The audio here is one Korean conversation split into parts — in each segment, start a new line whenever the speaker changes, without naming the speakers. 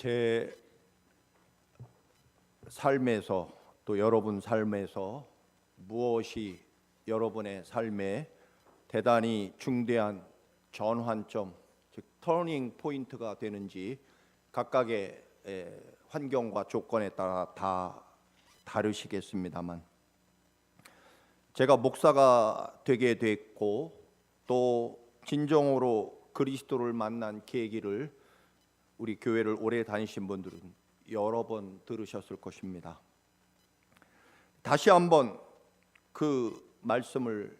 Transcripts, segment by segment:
제 삶에서 또 여러분 삶에서 무엇이 여러분의 삶에 대단히 중대한 전환점, 즉 터닝 포인트가 되는지 각각의 환경과 조건에 따라 다 다르시겠습니다만, 제가 목사가 되게 됐고 또 진정으로 그리스도를 만난 계기를 우리 교회를 오래 다니신 분들은 여러 번 들으셨을 것입니다. 다시 한번 그 말씀을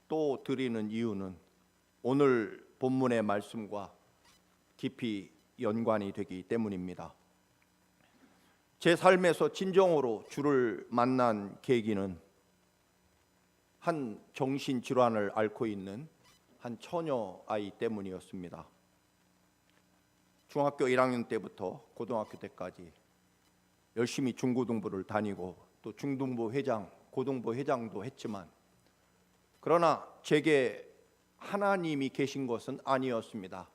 또 드리는 이유는 오늘 본문의 말씀과 깊이 연관이 되기 때문입니다. 제 삶에서 진정으로 주를 만난 계기는 한 정신질환을 앓고 있는 한 처녀 아이 때문이었습니다. 중학교 1학년 때부터 고등학교 때까지 열심히 중고등부를 다니고 또 중등부 회장, 고등부 회장도 했지만, 그러나 제게 하나님이 계신 것은 아니었습니다.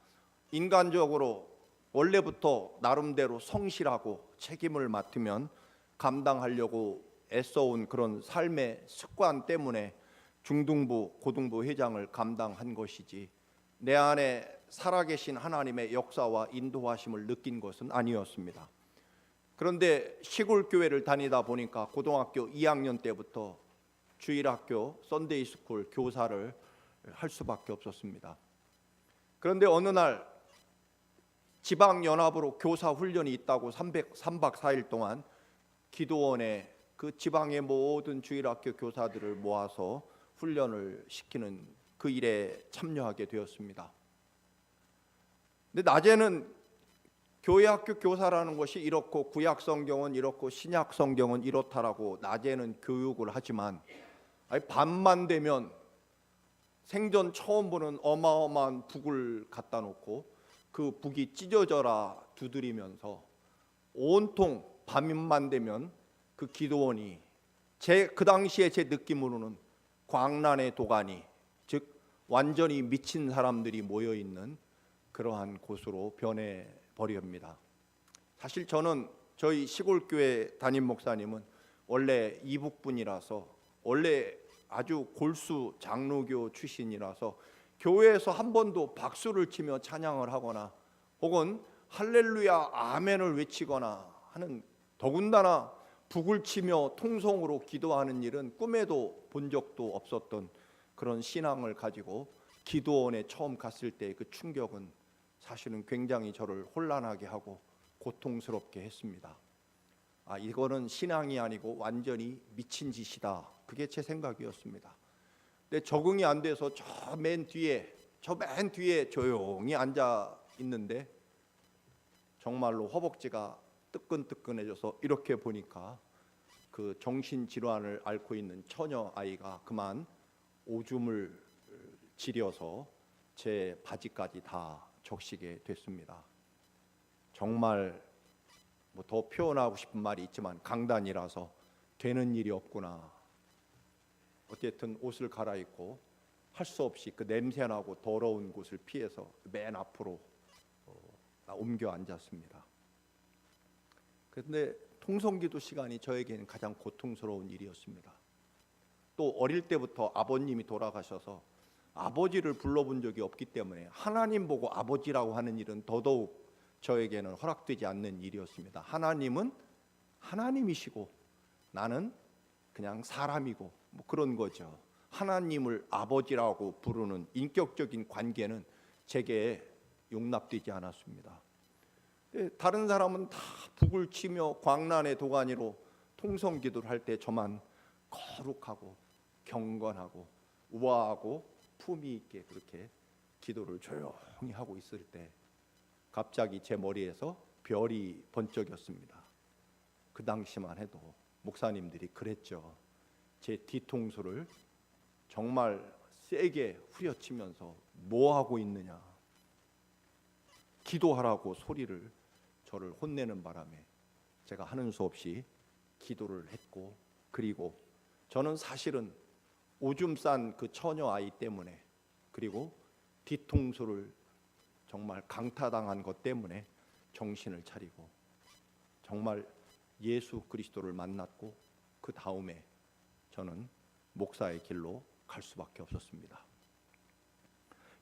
인간적으로 원래부터 나름대로 성실하고 책임을 맡으면 감당하려고 애써온 그런 삶의 습관 때문에 중등부, 고등부 회장을 감당한 것이지, 내 안에 살아계신 하나님의 역사와 인도하심을 느낀 것은 아니었습니다. 그런데 시골 교회를 다니다 보니까 고등학교 2학년 때부터 주일학교 썬데이 스쿨 교사를 할 수밖에 없었습니다. 그런데 어느 날 지방연합으로 교사 훈련이 있다고 3박 4일 동안 기도원에 그 지방의 모든 주일학교 교사들을 모아서 훈련을 시키는 그 일에 참여하게 되었습니다. 근데 낮에는 교회 학교 교사라는 것이 이렇고 구약 성경은 이렇고 신약 성경은 이렇다라고 낮에는 교육을 하지만, 밤만 되면 생전 처음 보는 어마어마한 북을 갖다 놓고 그 북이 찢어져라 두드리면서 온통 밤만 되면 그 기도원이 그 당시에 제 느낌으로는 광란의 도가니, 즉 완전히 미친 사람들이 모여 있는 그러한 곳으로 변해버립니다. 사실 저는 저희 시골교회 담임 목사님은 원래 이북분이라서, 원래 아주 골수 장로교 출신이라서 교회에서 한 번도 박수를 치며 찬양을 하거나 혹은 할렐루야 아멘을 외치거나 하는, 더군다나 북을 치며 통성으로 기도하는 일은 꿈에도 본 적도 없었던 그런 신앙을 가지고 기도원에 처음 갔을 때 그 충격은 사실은 굉장히 저를 혼란하게 하고 고통스럽게 했습니다. 이거는 신앙이 아니고 완전히 미친 짓이다. 그게 제 생각이었습니다. 근데 적응이 안 돼서 저 맨 뒤에 조용히 앉아 있는데 정말로 허벅지가 뜨끈뜨끈해져서 이렇게 보니까 그 정신질환을 앓고 있는 처녀 아이가 그만 오줌을 지려서 제 바지까지 다 적시게 됐습니다. 정말 뭐 더 표현하고 싶은 말이 있지만 강단이라서 되는 일이 없구나. 어쨌든 옷을 갈아입고 할 수 없이 그 냄새나고 더러운 곳을 피해서 맨 앞으로 옮겨 앉았습니다. 그런데 통성기도 시간이 저에게는 가장 고통스러운 일이었습니다. 또 어릴 때부터 아버님이 돌아가셔서 아버지를 불러본 적이 없기 때문에 하나님 보고 아버지라고 하는 일은 더더욱 저에게는 허락되지 않는 일이었습니다. 하나님은 하나님이시고 나는 그냥 사람이고 뭐 그런 거죠. 하나님을 아버지라고 부르는 인격적인 관계는 제게 용납되지 않았습니다. 다른 사람은 다 북을 치며 광란의 도가니로 통성기도를 할 때 저만 거룩하고 경건하고 우아하고 품위 있게 그렇게 기도를 조용히 하고 있을 때 갑자기 제 머리에서 별이 번쩍였습니다. 그 당시만 해도 목사님들이 그랬죠. 제 뒤통수를 정말 세게 후려치면서 뭐 하고 있느냐, 기도하라고 소리를 저를 혼내는 바람에 제가 하는 수 없이 기도를 했고, 그리고 저는 사실은 오줌 싼 그 처녀 아이 때문에, 그리고 뒤통수를 정말 강타당한 것 때문에 정신을 차리고 정말 예수 그리스도를 만났고 그 다음에 저는 목사의 길로 갈 수밖에 없었습니다.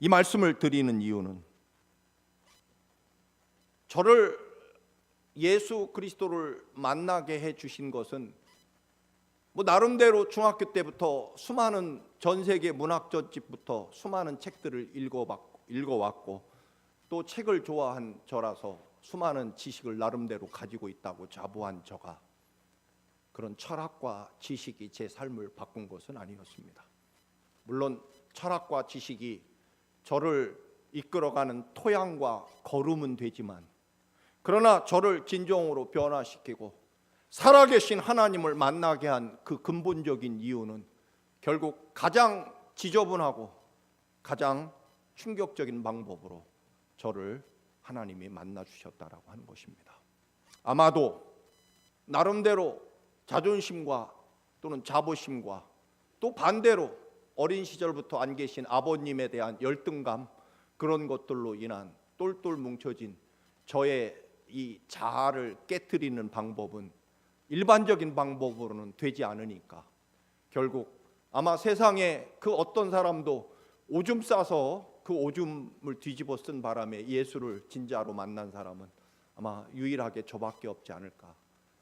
이 말씀을 드리는 이유는 저를 예수 그리스도를 만나게 해 주신 것은 나름대로 중학교 때부터 수많은 전 세계 문학 전집부터 수많은 책들을 읽어왔고 또 책을 좋아한 저라서 수많은 지식을 나름대로 가지고 있다고 자부한 저가 그런 철학과 지식이 제 삶을 바꾼 것은 아니었습니다. 물론 철학과 지식이 저를 이끌어가는 토양과 거름은 되지만 그러나 저를 진정으로 변화시키고 살아계신 하나님을 만나게 한 그 근본적인 이유는 결국 가장 지저분하고 가장 충격적인 방법으로 저를 하나님이 만나 주셨다라고 하는 것입니다. 아마도 나름대로 자존심과 또는 자부심과 또 반대로 어린 시절부터 안 계신 아버님에 대한 열등감 그런 것들로 인한 똘똘 뭉쳐진 저의 이 자아를 깨트리는 방법은 일반적인 방법으로는 되지 않으니까 결국 아마 세상에 그 어떤 사람도 오줌 싸서 그 오줌을 뒤집어 쓴 바람에 예수를 진짜로 만난 사람은 아마 유일하게 저밖에 없지 않을까.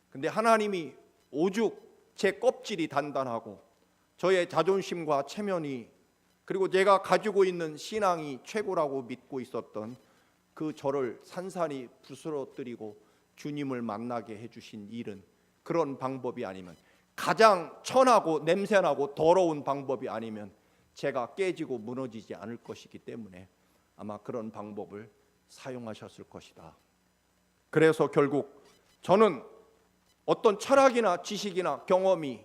근데 하나님이 오죽 제 껍질이 단단하고 저의 자존심과 체면이 그리고 제가 가지고 있는 신앙이 최고라고 믿고 있었던 그 저를 산산이 부스러뜨리고 주님을 만나게 해주신 일은 그런 방법이 아니면 가장 천하고 냄새나고 더러운 방법이 아니면 제가 깨지고 무너지지 않을 것이기 때문에 아마 그런 방법을 사용하셨을 것이다. 그래서 결국 저는 어떤 철학이나 지식이나 경험이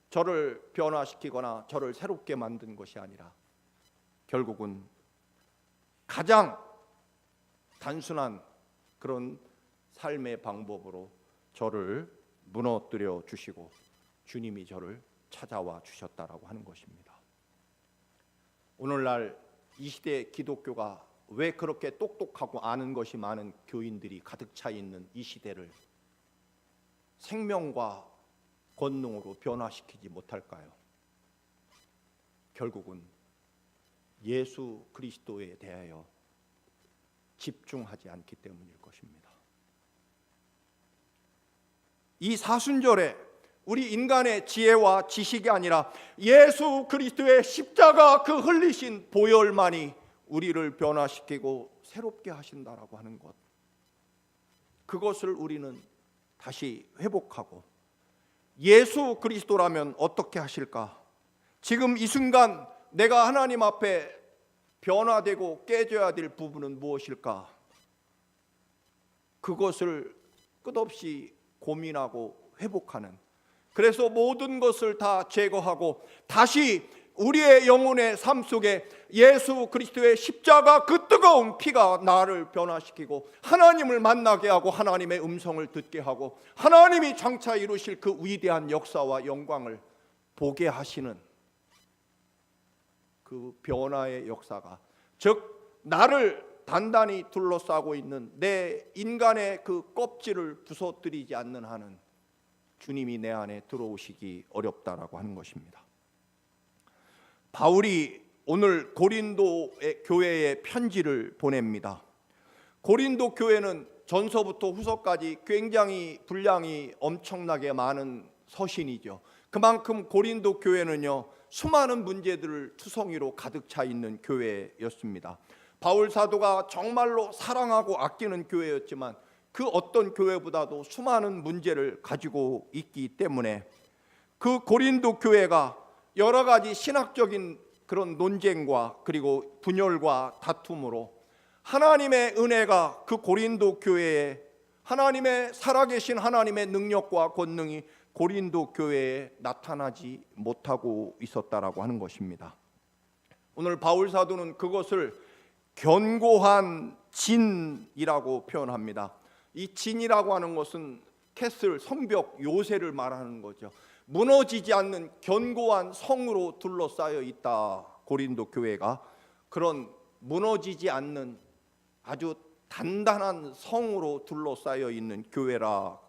저를 변화시키거나 저를 새롭게 만든 것이 아니라 결국은 가장 단순한 그런 삶의 방법으로 저를 무너뜨려 주시고 주님이 저를 찾아와 주셨다라고 하는 것입니다. 오늘날 이 시대 기독교가 왜 그렇게 똑똑하고 아는 것이 많은 교인들이 가득 차 있는 이 시대를 생명과 권능으로 변화시키지 못할까요? 결국은 예수 그리스도에 대하여 집중하지 않기 때문일 것입니다. 이 사순절에 우리 인간의 지혜와 지식이 아니라 예수 그리스도의 십자가 그 흘리신 보혈만이 우리를 변화시키고 새롭게 하신다라고 하는 것, 그것을 우리는 다시 회복하고 예수 그리스도라면 어떻게 하실까? 지금 이 순간 내가 하나님 앞에 변화되고 깨져야 될 부분은 무엇일까? 그것을 끝없이 고민하고 회복하는, 그래서 모든 것을 다 제거하고 다시 우리의 영혼의 삶 속에 예수 그리스도의 십자가 그 뜨거운 피가 나를 변화시키고 하나님을 만나게 하고 하나님의 음성을 듣게 하고 하나님이 장차 이루실 그 위대한 역사와 영광을 보게 하시는 그 변화의 역사가, 즉 나를 단단히 둘러싸고 있는 내 인간의 그 껍질을 부서뜨리지 않는 한은 주님이 내 안에 들어오시기 어렵다라고 하는 것입니다. 바울이 오늘 고린도 교회에 편지를 보냅니다. 고린도 교회는 전서부터 후서까지 굉장히 분량이 엄청나게 많은 서신이죠. 그만큼 고린도 교회는요 수많은 문제들을 투성이로 가득 차 있는 교회였습니다. 바울 사도가 정말로 사랑하고 아끼는 교회였지만 그 어떤 교회보다도 수많은 문제를 가지고 있기 때문에 그 고린도 교회가 여러 가지 신학적인 그런 논쟁과 그리고 분열과 다툼으로 하나님의 은혜가 그 고린도 교회에, 하나님의 살아계신 하나님의 능력과 권능이 고린도 교회에 나타나지 못하고 있었다라고 하는 것입니다. 오늘 바울 사도는 그것을 견고한 진이라고 표현합니다. 이 진이라고 하는 것은 캐슬, 성벽, 요새를 말하는 거죠. 무너지지 않는 견고한 성으로 둘러싸여 있다. 고린도 교회가 그런 무너지지 않는 아주 단단한 성으로 둘러싸여 있는 교회라.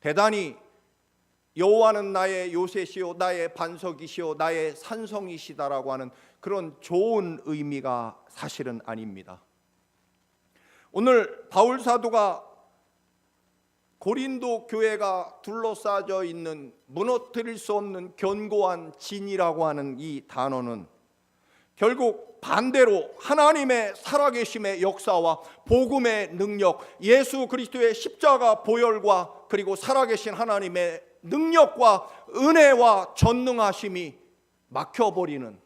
대단히 여호와는 나의 요새시요 나의 반석이시요 나의 산성이시다라고 하는 그런 좋은 의미가 사실은 아닙니다. 오늘 바울 사도가 고린도 교회가 둘러싸여 있는 무너뜨릴 수 없는 견고한 진이라고 하는 이 단어는 결국 반대로 하나님의 살아계심의 역사와 복음의 능력, 예수 그리스도의 십자가 보혈과 그리고 살아계신 하나님의 능력과 은혜와 전능하심이 막혀버리는,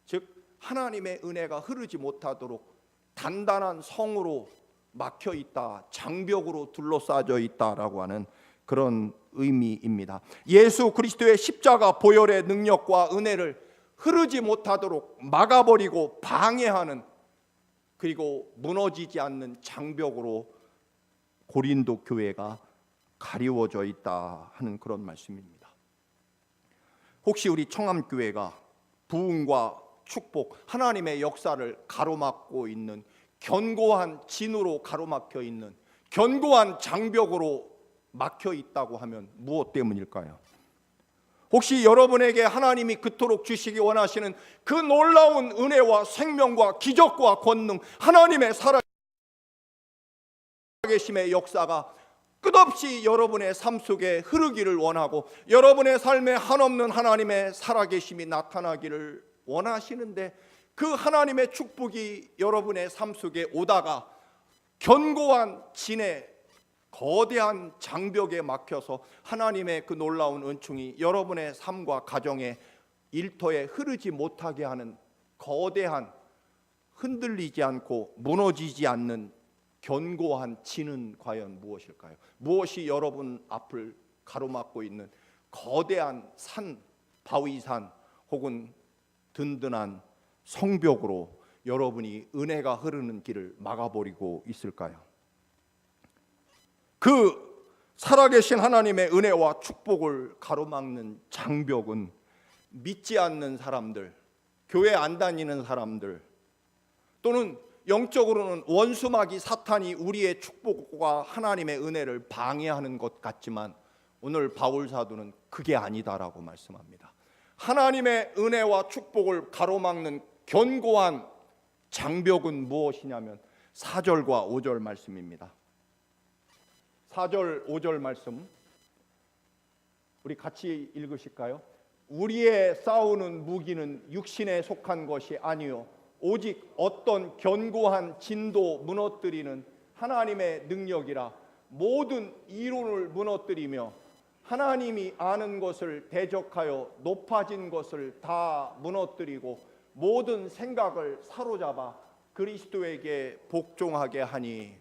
즉 하나님의 은혜가 흐르지 못하도록 단단한 성으로 막혀 있다, 장벽으로 둘러싸여 있다라고 하는 그런 의미입니다. 예수 그리스도의 십자가 보혈의 능력과 은혜를 흐르지 못하도록 막아버리고 방해하는, 그리고 무너지지 않는 장벽으로 고린도 교회가 가리워져 있다 하는 그런 말씀입니다. 혹시 우리 청암교회가 부흥과 축복, 하나님의 역사를 가로막고 있는 견고한 진으로 가로막혀 있는 견고한 장벽으로 막혀 있다고 하면 무엇 때문일까요? 혹시 여러분에게 하나님이 그토록 주시기 원하시는 그 놀라운 은혜와 생명과 기적과 권능, 하나님의 살아계심의 역사가 끝없이 여러분의 삶 속에 흐르기를 원하고 여러분의 삶에 한없는 하나님의 살아계심이 나타나기를 원하시는데, 그 하나님의 축복이 여러분의 삶 속에 오다가 견고한 진에 거대한 장벽에 막혀서 하나님의 그 놀라운 은총이 여러분의 삶과 가정의 일터에 흐르지 못하게 하는 거대한, 흔들리지 않고 무너지지 않는 견고한 진은 과연 무엇일까요? 무엇이 여러분 앞을 가로막고 있는 거대한 산, 바위산 혹은 든든한 성벽으로 여러분이 은혜가 흐르는 길을 막아버리고 있을까요? 그 살아계신 하나님의 은혜와 축복을 가로막는 장벽은 믿지 않는 사람들, 교회 안 다니는 사람들, 또는 영적으로는 원수마귀 사탄이 우리의 축복과 하나님의 은혜를 방해하는 것 같지만, 오늘 바울 사도는 그게 아니다라고 말씀합니다. 하나님의 은혜와 축복을 가로막는 견고한 장벽은 무엇이냐면 4절과 5절 말씀입니다. 4절 5절 말씀 우리 같이 읽으실까요? 우리의 싸우는 무기는 육신에 속한 것이 아니요 오직 어떤 견고한 진도 무너뜨리는 하나님의 능력이라. 모든 이론을 무너뜨리며 하나님이 아는 것을 대적하여 높아진 것을 다 무너뜨리고 모든 생각을 사로잡아 그리스도에게 복종하게 하니.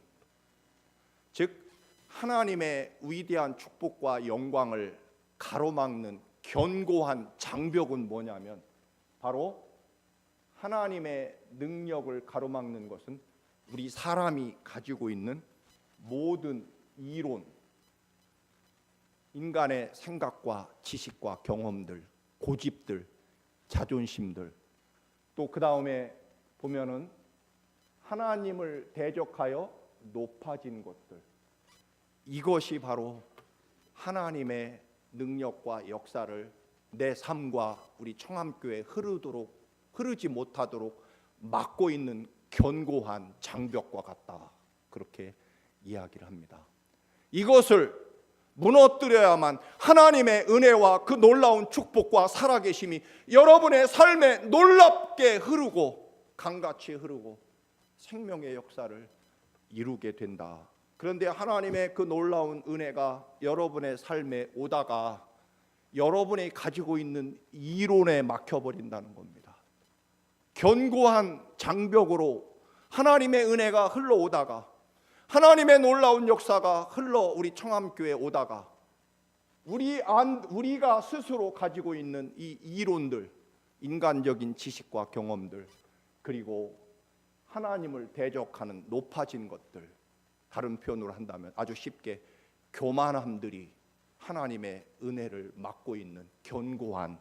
즉 하나님의 위대한 축복과 영광을 가로막는 견고한 장벽은 뭐냐면 바로 하나님의 능력을 가로막는 것은 우리 사람이 가지고 있는 모든 이론, 인간의 생각과 지식과 경험들, 고집들, 자존심들, 또 그 다음에 보면은 하나님을 대적하여 높아진 것들, 이것이 바로 하나님의 능력과 역사를 내 삶과 우리 청암교회에 흐르지 못하도록 막고 있는 견고한 장벽과 같다, 그렇게 이야기를 합니다. 이것을 무너뜨려야만 하나님의 은혜와 그 놀라운 축복과 살아계심이 여러분의 삶에 놀랍게 흐르고 강같이 흐르고 생명의 역사를 이루게 된다. 그런데 하나님의 그 놀라운 은혜가 여러분의 삶에 오다가 여러분이 가지고 있는 이론에 막혀버린다는 겁니다. 견고한 장벽으로 하나님의 은혜가 흘러오다가 하나님의 놀라운 역사가 흘러 우리 청암교회에 오다가 우리가 스스로 가지고 있는 이 이론들, 인간적인 지식과 경험들, 그리고 하나님을 대적하는 높아진 것들, 다른 표현으로 한다면 아주 쉽게 교만함들이 하나님의 은혜를 막고 있는 견고한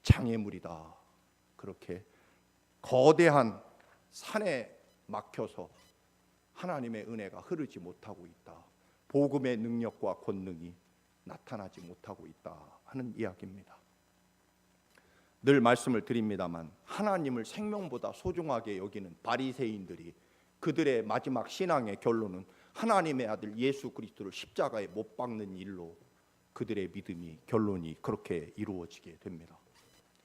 장애물이다. 그렇게 거대한 산에 막혀서 하나님의 은혜가 흐르지 못하고 있다. 복음의 능력과 권능이 나타나지 못하고 있다 하는 이야기입니다. 늘 말씀을 드립니다만 하나님을 생명보다 소중하게 여기는 바리새인들이 그들의 마지막 신앙의 결론은 하나님의 아들 예수 그리스도를 십자가에 못 박는 일로 그들의 믿음이 결론이 그렇게 이루어지게 됩니다.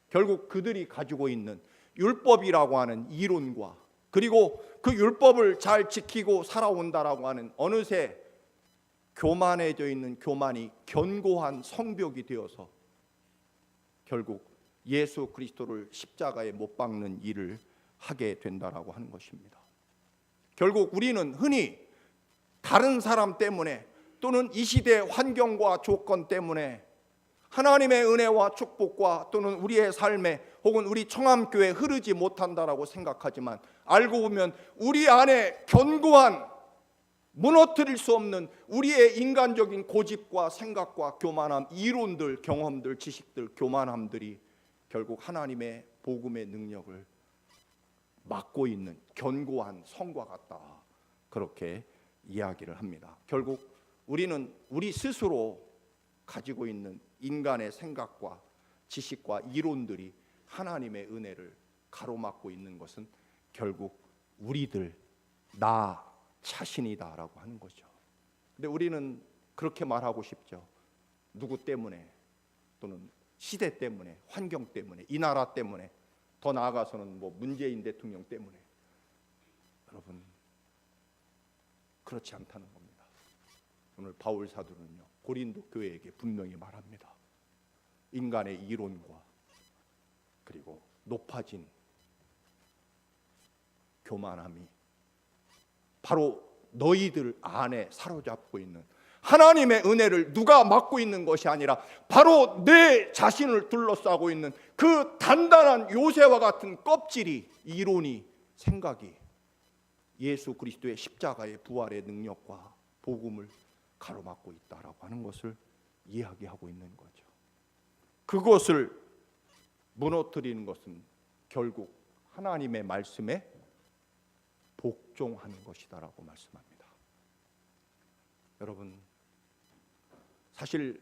결국 그들이 가지고 있는 율법이라고 하는 이론과 그리고 그 율법을 잘 지키고 살아온다라고 하는 어느새 교만해져 있는 교만이 견고한 성벽이 되어서 결국 예수 그리스도를 십자가에 못 박는 일을 하게 된다라고 하는 것입니다. 결국 우리는 흔히 다른 사람 때문에 또는 이 시대의 환경과 조건 때문에 하나님의 은혜와 축복과 또는 우리의 삶에 혹은 우리 청암교회에 흐르지 못한다라고 생각하지만 알고 보면 우리 안에 견고한 무너뜨릴 수 없는 우리의 인간적인 고집과 생각과 교만함, 이론들, 경험들, 지식들, 교만함들이 결국 하나님의 복음의 능력을 막고 있는 견고한 성과 같다. 그렇게 이야기를 합니다. 결국 우리는 우리 스스로 가지고 있는 인간의 생각과 지식과 이론들이 하나님의 은혜를 가로막고 있는 것은 결국 우리들, 나 자신이다라고 하는 거죠. 근데 우리는 그렇게 말하고 싶죠. 누구 때문에 또는 시대 때문에, 환경 때문에, 이 나라 때문에, 더 나아가서는 뭐 문재인 대통령 때문에. 여러분, 그렇지 않다는 겁니다. 오늘 바울 사도는요, 고린도 교회에게 분명히 말합니다. 인간의 이론과 그리고 높아진 교만함이 바로 너희들 안에 사로잡고 있는 하나님의 은혜를 누가 막고 있는 것이 아니라 바로 내 자신을 둘러싸고 있는 그 단단한 요새와 같은 껍질이, 이론이, 생각이 예수 그리스도의 십자가의 부활의 능력과 복음을 가로막고 있다라고 하는 것을 이야기하고 있는 거죠. 그것을 무너뜨리는 것은 결국 하나님의 말씀에 복종하는 것이다라고 말씀합니다. 여러분, 사실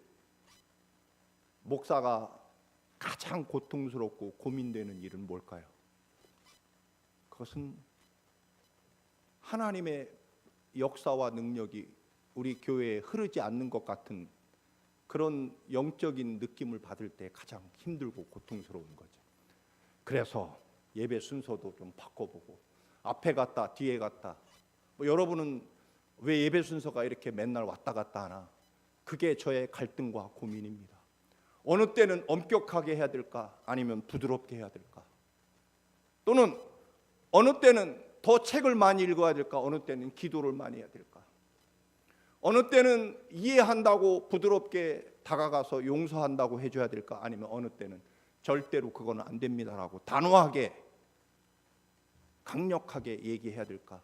목사가 가장 고통스럽고 고민되는 일은 뭘까요? 그것은 하나님의 역사와 능력이 우리 교회에 흐르지 않는 것 같은 그런 영적인 느낌을 받을 때 가장 힘들고 고통스러운 거죠. 그래서 예배 순서도 좀 바꿔보고 앞에 갔다 뒤에 갔다. 여러분은 왜 예배 순서가 이렇게 맨날 왔다 갔다 하나? 그게 저의 갈등과 고민입니다. 어느 때는 엄격하게 해야 될까? 아니면 부드럽게 해야 될까? 또는 어느 때는 더 책을 많이 읽어야 될까? 어느 때는 기도를 많이 해야 될까? 어느 때는 이해한다고 부드럽게 다가가서 용서한다고 해줘야 될까? 아니면 어느 때는 절대로 그거는 안 됩니다라고 단호하게 강력하게 얘기해야 될까?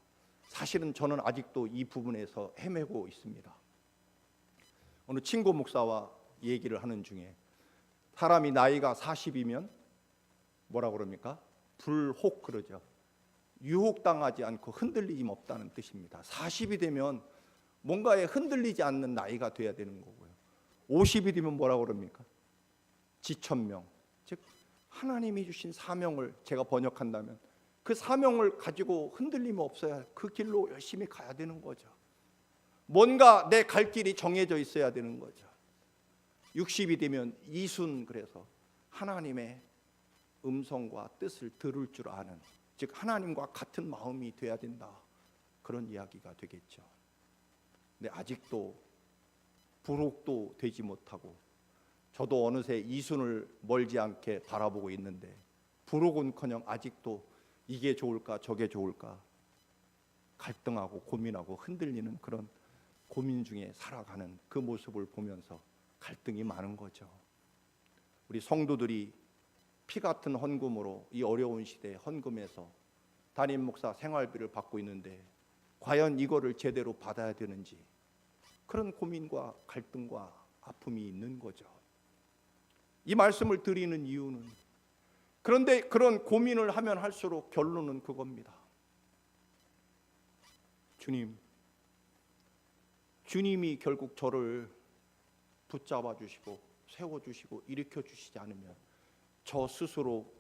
사실은 저는 아직도 이 부분에서 헤매고 있습니다. 어느 친구 목사와 얘기를 하는 중에 사람이 나이가 40이면 뭐라 그럽니까? 불혹 그러죠. 유혹당하지 않고 흔들리짐 없다는 뜻입니다. 40이 되면 뭔가에 흔들리지 않는 나이가 돼야 되는 거고요. 50이 되면 뭐라 그럽니까? 지천명, 즉 하나님이 주신 사명을 제가 번역한다면 그 사명을 가지고 흔들림 없어야 그 길로 열심히 가야 되는 거죠. 뭔가 내 갈 길이 정해져 있어야 되는 거죠. 60이 되면 이순, 그래서 하나님의 음성과 뜻을 들을 줄 아는, 즉 하나님과 같은 마음이 돼야 된다, 그런 이야기가 되겠죠. 근데 아직도 부록도 되지 못하고 저도 어느새 이순을 멀지 않게 바라보고 있는데 부록은커녕 아직도 이게 좋을까 저게 좋을까 갈등하고 고민하고 흔들리는 그런 고민 중에 살아가는 그 모습을 보면서 갈등이 많은 거죠. 우리 성도들이 피 같은 헌금으로 이 어려운 시대에 헌금해서 담임 목사 생활비를 받고 있는데 과연 이거를 제대로 받아야 되는지, 그런 고민과 갈등과 아픔이 있는 거죠. 이 말씀을 드리는 이유는, 그런데 그런 고민을 하면 할수록 결론은 그겁니다. 주님이 결국 저를 붙잡아 주시고 세워 주시고 일으켜 주시지 않으면 저 스스로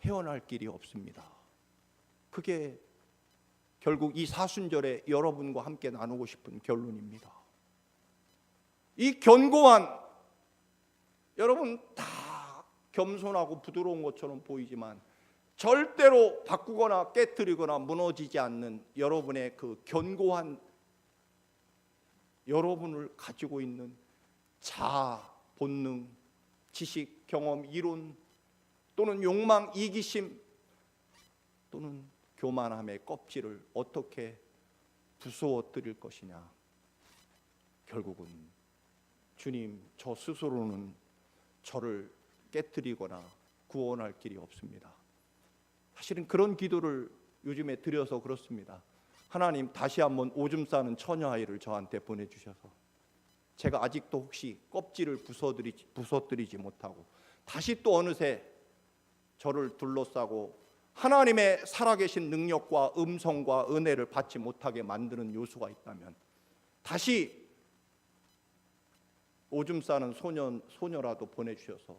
헤어날 길이 없습니다. 그게 결국 이 사순절에 여러분과 함께 나누고 싶은 결론입니다. 이 견고한, 여러분 다 겸손하고 부드러운 것처럼 보이지만 절대로 바꾸거나 깨뜨리거나 무너지지 않는 여러분의 그 견고한, 여러분을 가지고 있는 자아, 본능, 지식, 경험, 이론 또는 욕망, 이기심 또는 교만함의 껍질을 어떻게 부수어뜨릴 것이냐. 결국은 주님, 저 스스로는 저를 깨뜨리거나 구원할 길이 없습니다. 사실은 그런 기도를 요즘에 드려서 그렇습니다. 하나님, 다시 한번 오줌 싸는 처녀아이를 저한테 보내주셔서 제가 아직도 혹시 껍질을 부서뜨리지 못하고 다시 또 어느새 저를 둘러싸고 하나님의 살아계신 능력과 음성과 은혜를 받지 못하게 만드는 요소가 있다면 다시 오줌 싸는 소녀라도 보내주셔서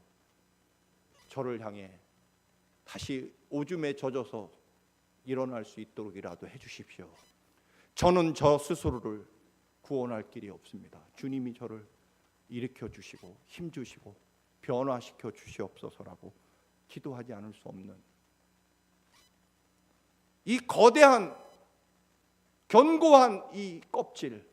저를 향해 다시 오줌에 젖어서 일어날 수 있도록이라도 해주십시오. 저는 저 스스로를 구원할 길이 없습니다. 주님이 저를 일으켜 주시고 힘 주시고 변화시켜 주시옵소서라고 기도하지 않을 수 없는 이 거대한 견고한 이 껍질,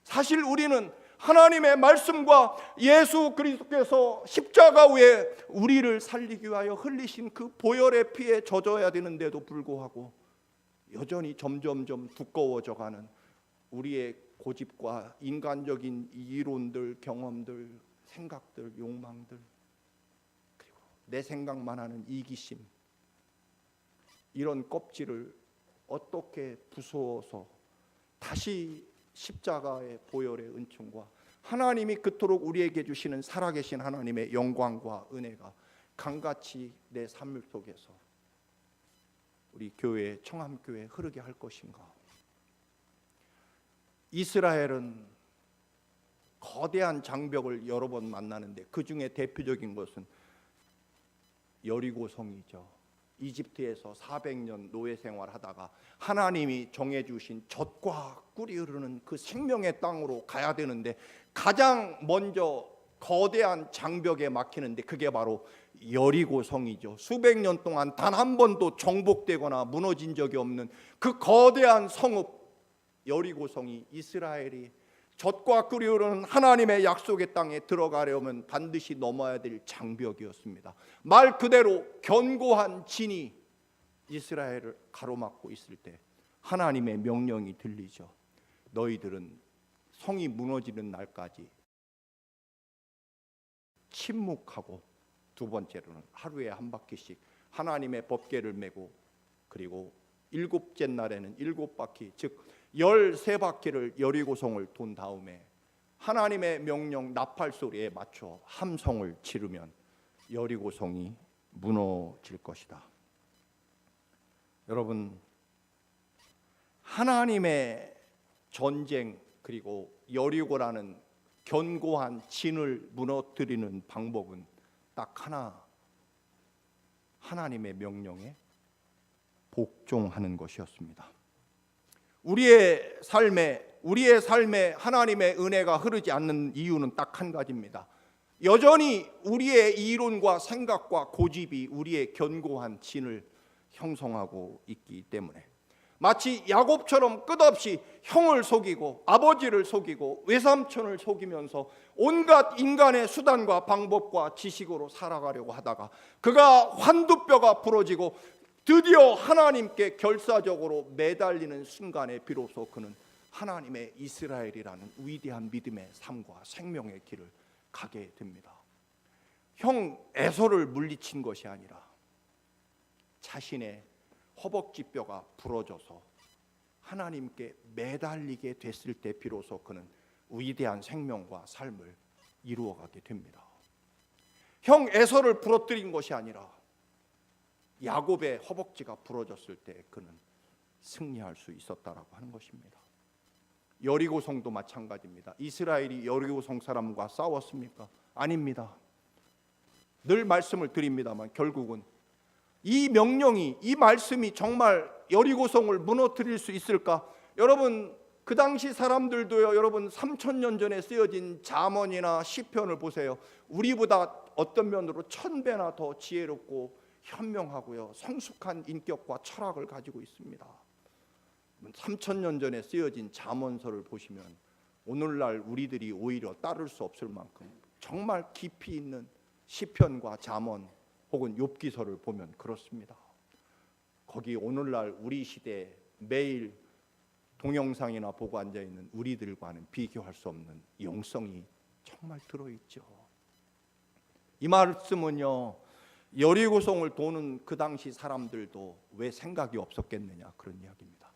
사실 우리는 하나님의 말씀과 예수 그리스도께서 십자가 위에 우리를 살리기 위하여 흘리신 그 보혈의 피에 젖어야 되는데도 불구하고 여전히 점점점 두꺼워져가는 우리의 고집과 인간적인 이론들, 경험들, 생각들, 욕망들, 그리고 내 생각만 하는 이기심, 이런 껍질을 어떻게 부수어서 다시 십자가의 보혈의 은총과 하나님이 그토록 우리에게 주시는 살아계신 하나님의 영광과 은혜가 강같이 내 삶 속에서 우리 교회, 청암교회에 흐르게 할 것인가. 이스라엘은 거대한 장벽을 여러 번 만나는데 그 중에 대표적인 것은 여리고성이죠. 이집트에서 400년 노예 생활하다가 하나님이 정해주신 젖과 꿀이 흐르는 그 생명의 땅으로 가야 되는데 가장 먼저 거대한 장벽에 막히는데 그게 바로 여리고성이죠. 수백 년 동안 단 한 번도 정복되거나 무너진 적이 없는 그 거대한 성읍 여리고성이 이스라엘이 젖과 꿀이 흐르는 하나님의 약속의 땅에 들어가려면 반드시 넘어야 될 장벽이었습니다. 말 그대로 견고한 진이 이스라엘을 가로막고 있을 때 하나님의 명령이 들리죠. 너희들은 성이 무너지는 날까지 침묵하고, 두 번째로는 하루에 한 바퀴씩 하나님의 법궤를 메고, 그리고 일곱째 날에는 7바퀴, 즉 13바퀴를 여리고성을 돈 다음에 하나님의 명령 나팔 소리에 맞춰 함성을 지르면 여리고성이 무너질 것이다. 여러분, 하나님의 전쟁, 그리고 여리고라는 견고한 진을 무너뜨리는 방법은 딱 하나, 하나님의 명령에 복종하는 것이었습니다. 우리의 삶에 하나님의 은혜가 흐르지 않는 이유는 딱 한 가지입니다. 여전히 우리의 이론과 생각과 고집이 우리의 견고한 진을 형성하고 있기 때문에, 마치 야곱처럼 끝없이 형을 속이고 아버지를 속이고 외삼촌을 속이면서 온갖 인간의 수단과 방법과 지식으로 살아가려고 하다가 그가 환두뼈가 부러지고 드디어 하나님께 결사적으로 매달리는 순간에 비로소 그는 하나님의 이스라엘이라는 위대한 믿음의 삶과 생명의 길을 가게 됩니다. 형 에서를 물리친 것이 아니라 자신의 허벅지뼈가 부러져서 하나님께 매달리게 됐을 때 비로소 그는 위대한 생명과 삶을 이루어가게 됩니다. 형 에서를 부러뜨린 것이 아니라 야곱의 허벅지가 부러졌을 때 그는 승리할 수 있었다라고 하는 것입니다. 여리고성도 마찬가지입니다. 이스라엘이 여리고성 사람과 싸웠습니까? 아닙니다. 늘 말씀을 드립니다만 결국은 이 명령이, 이 말씀이 정말 여리고성을 무너뜨릴 수 있을까? 여러분, 그 당시 사람들도요, 여러분 3000년 전에 쓰여진 잠언이나 시편을 보세요. 우리보다 어떤 면으로 1000배나 더 지혜롭고 현명하고요, 성숙한 인격과 철학을 가지고 있습니다. 3000년 전에 쓰여진 잠언서를 보시면 오늘날 우리들이 오히려 따를 수 없을 만큼 정말 깊이 있는 시편과 잠언 혹은 욥기서를 보면 그렇습니다. 거기 오늘날 우리 시대에 매일 동영상이나 보고 앉아있는 우리들과는 비교할 수 없는 영성이 정말 들어있죠. 이 말씀은요, 여리고성을 도는 그 당시 사람들도 왜 생각이 없었겠느냐, 그런 이야기입니다.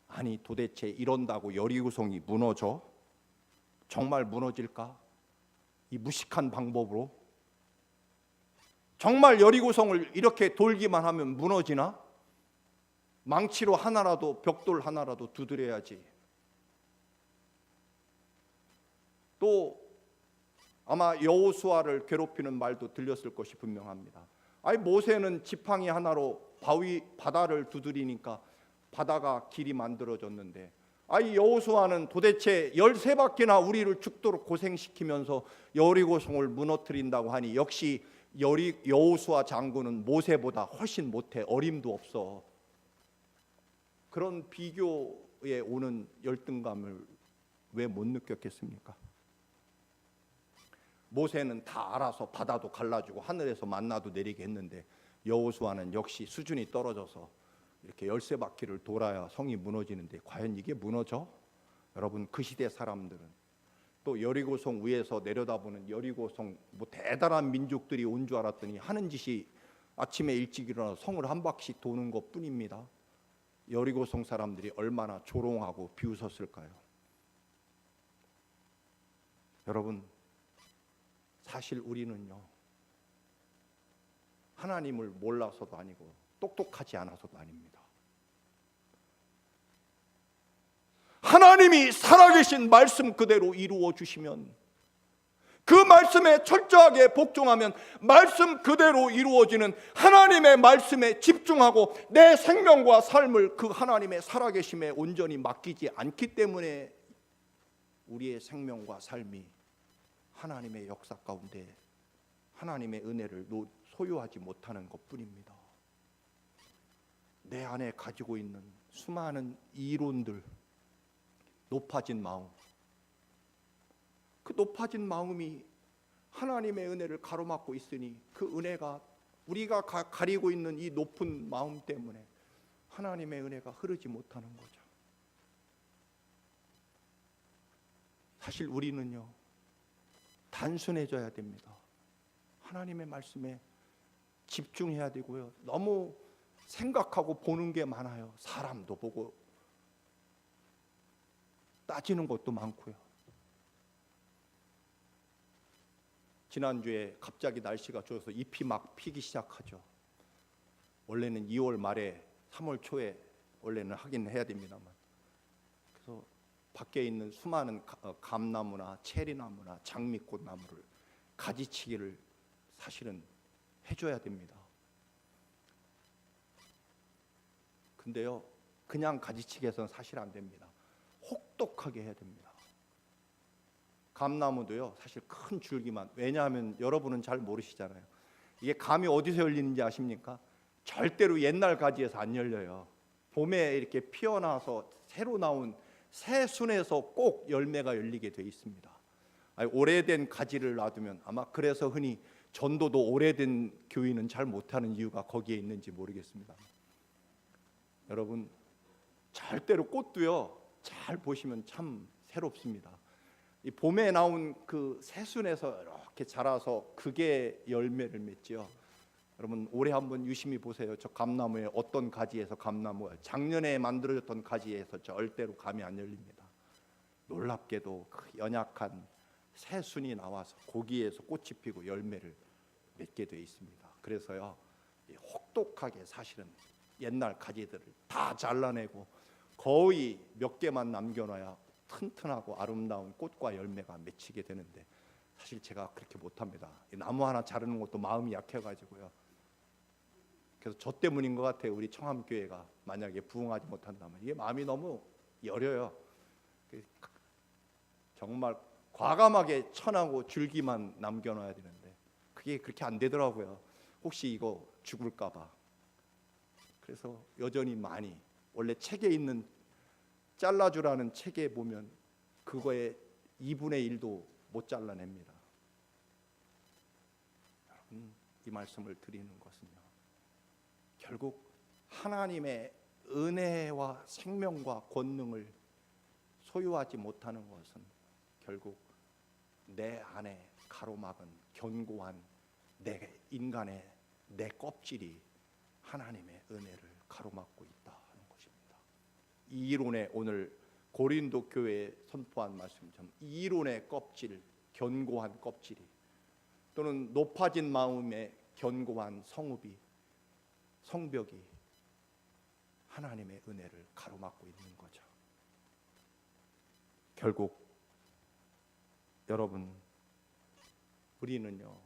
아니, 도대체 이런다고 여리고성이 무너져? 정말 무너질까? 이 무식한 방법으로? 정말 여리고성을 이렇게 돌기만 하면 무너지나? 망치로 하나라도, 벽돌 하나라도 두드려야지. 또 아마 여호수아를 괴롭히는 말도 들렸을 것이 분명합니다. 아니, 모세는 지팡이 하나로 바다를 두드리니까 바다가 길이 만들어졌는데, 아니 여호수아는 도대체 13바퀴나 우리를 죽도록 고생시키면서 여리고성을 무너뜨린다고 하니 역시 여호수아 장군은 모세보다 훨씬 못해, 어림도 없어. 그런 비교에 오는 열등감을 왜 못 느꼈겠습니까? 모세는 다 알아서 바다도 갈라주고 하늘에서 만나도 내리게 했는데 여호수아는 역시 수준이 떨어져서 이렇게 13바퀴를 돌아야 성이 무너지는데 과연 이게 무너져? 여러분, 그 시대 사람들은 또 여리고성 위에서 내려다보는 여리고성, 뭐 대단한 민족들이 온 줄 알았더니 하는 짓이 아침에 일찍 일어나서 성을 한 바퀴씩 도는 것 뿐입니다. 여리고성 사람들이 얼마나 조롱하고 비웃었을까요? 여러분, 사실 우리는요, 하나님을 몰라서도 아니고 똑똑하지 않아서도 아닙니다. 하나님이 살아계신 말씀 그대로 이루어 주시면, 그 말씀에 철저하게 복종하면 말씀 그대로 이루어지는 하나님의 말씀에 집중하고 내 생명과 삶을 그 하나님의 살아계심에 온전히 맡기지 않기 때문에 우리의 생명과 삶이 하나님의 역사 가운데 하나님의 은혜를 소유하지 못하는 것뿐입니다. 내 안에 가지고 있는 수많은 이론들, 높아진 마음, 그 높아진 마음이 하나님의 은혜를 가로막고 있으니 그 은혜가, 우리가 가리고 있는 이 높은 마음 때문에 하나님의 은혜가 흐르지 못하는 거죠. 사실 우리는요, 단순해져야 됩니다. 하나님의 말씀에 집중해야 되고요, 너무 생각하고 보는 게 많아요. 사람도 보고 따지는 것도 많고요. 지난주에 갑자기 날씨가 좋아서 잎이 막 피기 시작하죠. 원래는 2월 말에 3월 초에 원래는 하긴 해야 됩니다만, 그래서 밖에 있는 수많은 감나무나 체리나무나 장미꽃나무를 가지치기를 사실은 해줘야 됩니다. 근데요, 그냥 가지치기 해서는 사실 안 됩니다. 혹독하게 해야 됩니다. 감나무도요, 사실 큰 줄기만, 왜냐하면 여러분은 잘 모르시잖아요. 이게 감이 어디서 열리는지 아십니까? 절대로 옛날 가지에서 안 열려요. 봄에 이렇게 피어나서 새로 나온 새 순에서 꼭 열매가 열리게 돼 있습니다. 오래된 가지를 놔두면, 아마 그래서 흔히 전도도 오래된 교인은 잘 못하는 이유가 거기에 있는지 모르겠습니다. 여러분, 절대로 꽃도요, 잘 보시면 참 새롭습니다. 이 봄에 나온 그 새순에서 이렇게 자라서 그게 열매를 맺지요. 여러분, 올해 한번 유심히 보세요. 저 감나무에 어떤 가지에서 감나무가, 작년에 만들어졌던 가지에서 절대로 감이 안 열립니다. 놀랍게도 그 연약한 새순이 나와서 거기에서 꽃이 피고 열매를 맺게 되어 있습니다. 그래서요, 혹독하게 사실은 옛날 가지들을 다 잘라내고 거의 몇 개만 남겨놔야 튼튼하고 아름다운 꽃과 열매가 맺히게 되는데, 사실 제가 그렇게 못합니다. 나무 하나 자르는 것도 마음이 약해가지고요. 그래서 저 때문인 것 같아요. 우리 청암교회가 만약에 부흥하지 못한다면 이게 마음이 너무 여려요. 정말 과감하게 천하고 줄기만 남겨놔야 되는데 그게 그렇게 안 되더라고요. 혹시 이거 죽을까봐. 그래서 여전히 많이, 원래 책에 있는 잘라주라는 책에 보면 그거의 2분의 1도 못 잘라냅니다. 여러분, 이 말씀을 드리는 것은요, 결국 하나님의 은혜와 생명과 권능을 소유하지 못하는 것은 결국 내 안에 가로막은 견고한 내 인간의 내 껍질이 하나님의 은혜를 가로막고 있다 하는 것입니다. 이 이론에 오늘 고린도 교회에 선포한 말씀처럼 이 이론의 껍질, 견고한 껍질이, 또는 높아진 마음의 견고한 성벽이 하나님의 은혜를 가로막고 있는 거죠. 결국 여러분, 우리는요,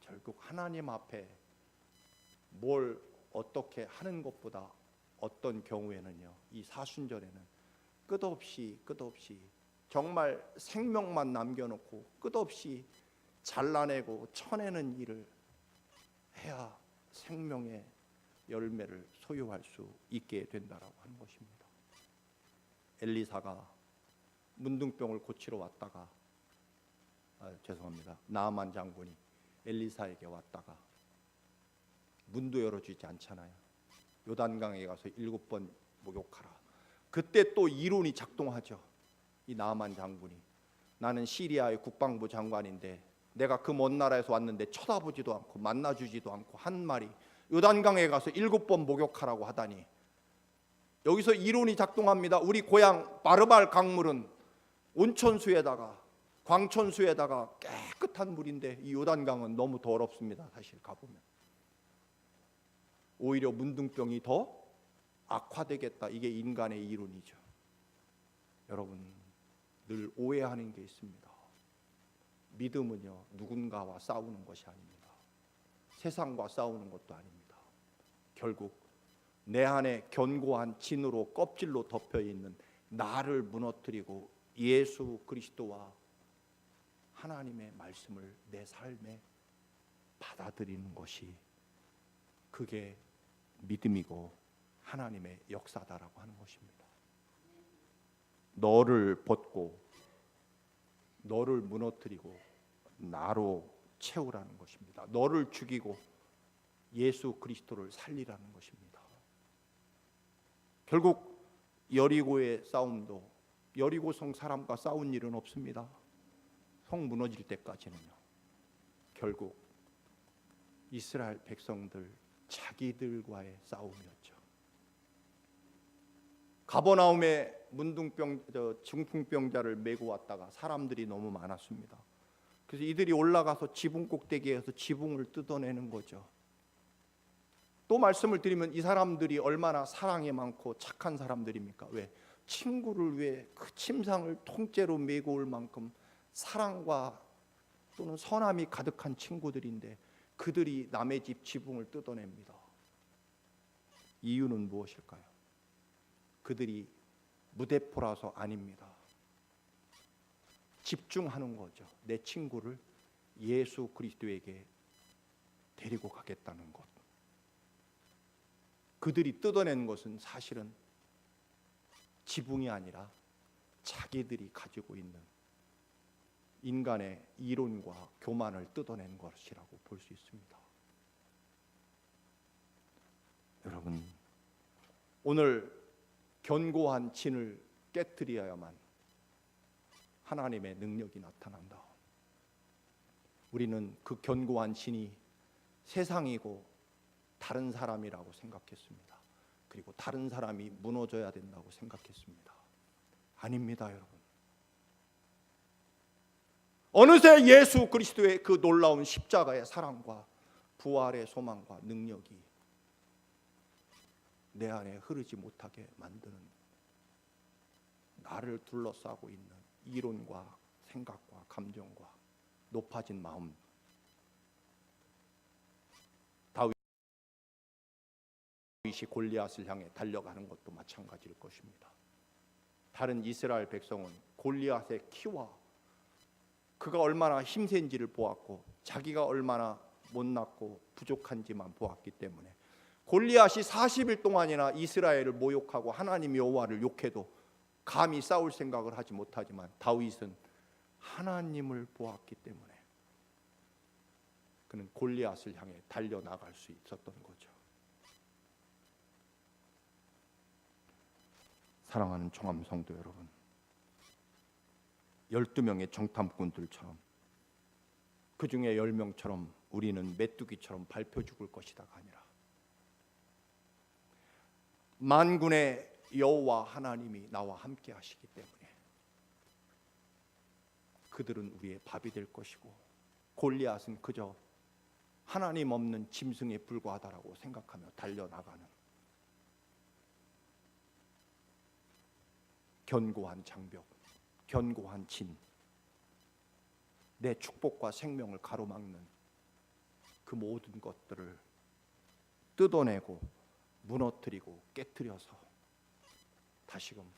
결국 하나님 앞에 뭘 어떻게 하는 것보다 어떤 경우에는요, 이 사순절에는 끝없이 정말 생명만 남겨놓고 끝없이 잘라내고 쳐내는 일을 해야 생명의 열매를 소유할 수 있게 된다라고 하는 것입니다. 엘리사가 문둥병을 고치러 왔다가 나아만 장군이 엘리사에게 왔다가 문도 열어주지 않잖아요. 요단강에 가서 7번 목욕하라. 그때 또 이론이 작동하죠. 이 나아만 장군이, 나는 시리아의 국방부 장관인데 내가 그 먼 나라에서 왔는데 쳐다보지도 않고 만나주지도 않고 한 말이 요단강에 가서 7번 목욕하라고 하다니, 여기서 이론이 작동합니다. 우리 고향 바르발 강물은 온천수에다가 광천수에다가 깨끗한 물인데 이 요단강은 너무 더럽습니다. 사실 가보면 오히려 문둥병이 더 악화되겠다. 이게 인간의 이론이죠. 여러분, 늘 오해하는 게 있습니다. 믿음은요, 누군가와 싸우는 것이 아닙니다. 세상과 싸우는 것도 아닙니다. 결국 내 안에 견고한 진으로 껍질로 덮여 있는 나를 무너뜨리고 예수 그리스도와 하나님의 말씀을 내 삶에 받아들이는 것이, 그게 믿음이고 하나님의 역사다라고 하는 것입니다. 너를 벗고 너를 무너뜨리고 나로 채우라는 것입니다. 너를 죽이고 예수 그리스도를 살리라는 것입니다. 결국 여리고의 싸움도, 여리고성 사람과 싸운 일은 없습니다. 성 무너질 때까지는요. 결국 이스라엘 백성들 자기들과의 싸움이었죠. 가버나움에 중풍병자를 메고 왔다가 사람들이 너무 많았습니다. 그래서 이들이 올라가서 지붕 꼭대기에서 지붕을 뜯어내는 거죠. 또 말씀을 드리면 이 사람들이 얼마나 사랑이 많고 착한 사람들입니까? 왜? 친구를 위해 그 침상을 통째로 메고 올 만큼 사랑과 또는 선함이 가득한 친구들인데 그들이 남의 집 지붕을 뜯어냅니다. 이유는 무엇일까요? 그들이 무대포라서 아닙니다. 집중하는 거죠. 내 친구를 예수 그리스도에게 데리고 가겠다는 것. 그들이 뜯어낸 것은 사실은 지붕이 아니라 자기들이 가지고 있는 인간의 이론과 교만을 뜯어낸 것이라고 볼 수 있습니다. 여러분, 오늘 견고한 진을 깨트려야만 하나님의 능력이 나타난다. 우리는 그 견고한 진이 세상이고 다른 사람이라고 생각했습니다. 그리고 다른 사람이 무너져야 된다고 생각했습니다. 아닙니다, 여러분. 어느새 예수 그리스도의 그 놀라운 십자가의 사랑과 부활의 소망과 능력이 내 안에 흐르지 못하게 만드는, 나를 둘러싸고 있는 이론과 생각과 감정과 높아진 마음, 다윗이 골리앗을 향해 달려가는 것도 마찬가지일 것입니다. 다른 이스라엘 백성은 골리앗의 키와 그가 얼마나 힘센지를 보았고 자기가 얼마나 못났고 부족한지만 보았기 때문에 골리앗이 40일 동안이나 이스라엘을 모욕하고 하나님 여호와를 욕해도 감히 싸울 생각을 하지 못하지만 다윗은 하나님을 보았기 때문에 그는 골리앗을 향해 달려나갈 수 있었던 거죠. 사랑하는 종암성도 여러분, 12명의 정탐꾼들처럼 그 중에 10명처럼 우리는 메뚜기처럼 밟혀 죽을 것이다가 아니라 만군의 여호와 하나님이 나와 함께 하시기 때문에 그들은 우리의 밥이 될 것이고 골리앗은 그저 하나님 없는 짐승에 불과하다라고 생각하며 달려나가는 견고한 장벽, 견고한 진, 내 축복과 생명을 가로막는 그 모든 것들을 뜯어내고 무너뜨리고 깨뜨려서 다시금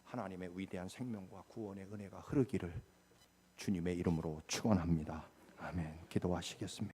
하나님의 위대한 생명과 구원의 은혜가 흐르기를 주님의 이름으로 축원합니다. 아멘. 기도하시겠습니다.